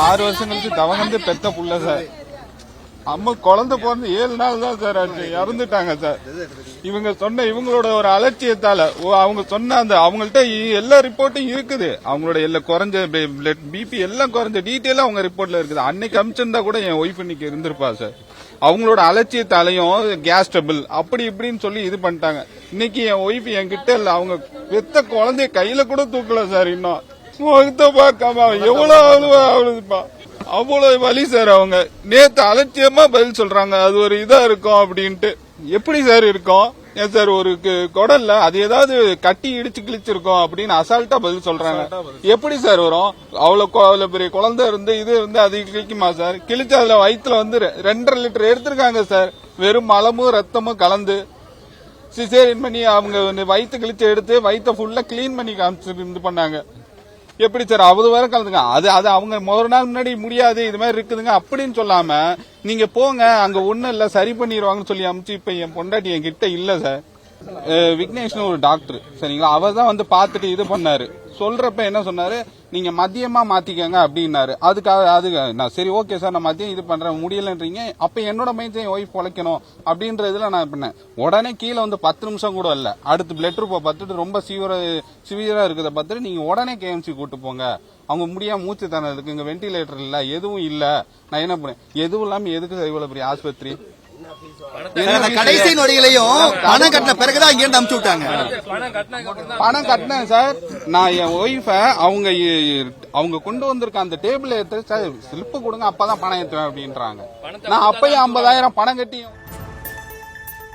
6 வருஷம் கழிச்சு தவங்கந்து பெத்த புள்ள சார். அம்மா குழந்தை பிறந்து 7 நாள் தான் சார் ஆச்சு, இறந்துட்டாங்க சார். இவங்களோட ஒரு அலட்சியத்தால அவங்க சொன்ன அந்த அவங்கள்ட்ட எல்லா ரிப்போர்ட்டும் இருக்குது. அவங்களோட எல்லாம் குறைஞ்ச பிபி எல்லாம் குறைஞ்ச டீட்டெயிலா அவங்க ரிப்போர்ட்ல இருக்குது. அன்னைக்கு அமிச்சிருந்தா கூட என் ஒய்ஃப் இன்னைக்கு இருந்திருப்பா சார். அவங்களோட அலட்சியத்தாலையும் கேஸ் ட்ரபிள் அப்படி இப்படின்னு சொல்லி இது பண்ணிட்டாங்க. இன்னைக்கு என் ஒய்ஃப் என்கிட்ட இல்ல, அவங்க பெத்த குழந்தைய கையில கூட தூக்கல சார். இன்னும் முகத்தை பார்க்காம எவ்வளவு அவ்வளவுப்பா, அவ்வளவு வலி சார். அவங்க நேத்து அலட்சியமா பதில் சொல்றாங்க, அது ஒரு இதா இருக்கும் அப்படின்ட்டு. எப்படி சார் இருக்கும்? ஏன் சார் ஒரு குடல்ல அது ஏதாவது கட்டி இடிச்சு கிழிச்சிருக்கோம் அப்படின்னு அசால்ட்டா பதில் சொல்றாங்க. எப்படி சார் வரும்? அவ்வளவு பெரிய குழந்தை இருந்து இது இருந்து அது கிழிக்குமா சார்? கிழிச்சு அதுல வயிற்றுல 2.5 லிட்டர் எடுத்திருக்காங்க சார். வெறும் மலமும் ரத்தமும் கலந்து சிசேரியன் பண்ணி அவங்க வயிற்று கிழிச்சு எடுத்து வயிற்ற ஃபுல்லா கிளீன் பண்ணி காமிச்சு இது பண்ணாங்க. எப்படி சார் அவது வரை கலந்துங்க? அது அவங்க ஒரு நாள் முன்னாடி முடியாது இது மாதிரி இருக்குதுங்க அப்படின்னு சொல்லாம நீங்க போங்க, அங்க ஒண்ணும் இல்ல சரி பண்ணிடுவாங்கன்னு சொல்லி அமிச்சு. இப்ப என் பொண்டாட்டி என்கிட்ட இல்ல சார். விக்னேஷ்னு ஒரு டாக்டர் சரிங்களா, அவர் தான் வந்து பாத்துட்டு இது பண்ணாரு. சொல்றப்ப என்ன சொன்னாரு, நீங்க மதியமா மாத்திக்கங்க அப்படின்னாரு. அதுக்காக நான் சரி ஓகே சார் நான் மதியம் இது பண்றேன் முடியலன்றீங்க. அப்ப என்னோட மைண்ட் என் ஒய்ஃப் உழைக்கணும் அப்படின்றதுல நான் பண்ணேன். உடனே கீழே 10 நிமிஷம் கூட இல்ல, அடுத்து பிளட் ரூபா பார்த்துட்டு ரொம்ப சிவியரா இருக்கிறத பார்த்துட்டு நீங்க உடனே கேஎம்சி கூட்டு போங்க, அவங்க முடியாம மூச்சு தானே இருக்கு, இங்க வென்டிலேட்டர் இல்ல எதுவும் இல்ல. நான் என்ன பண்ணேன், எதுவும் இல்லாம எதுக்கு சார் இவ்வளவு பெரிய ஆஸ்பத்திரி? கடைசி நொடிகளையும் பணம் கட்டின பிறகுதான் இங்க இருந்து அமுச்சு விட்டாங்க. பணம் கட்டினேன் சார். நான் என் ஒய்ஃப அவங்க கொண்டு வந்திருக்க அந்த டேபிள் எடுத்து சார் ஸ்லிப்பு கொடுங்க அப்பதான் பணம் ஏற்றுவேன் அப்படின்றாங்க. நான் அப்பயும் 50,000 பணம் கட்டியும்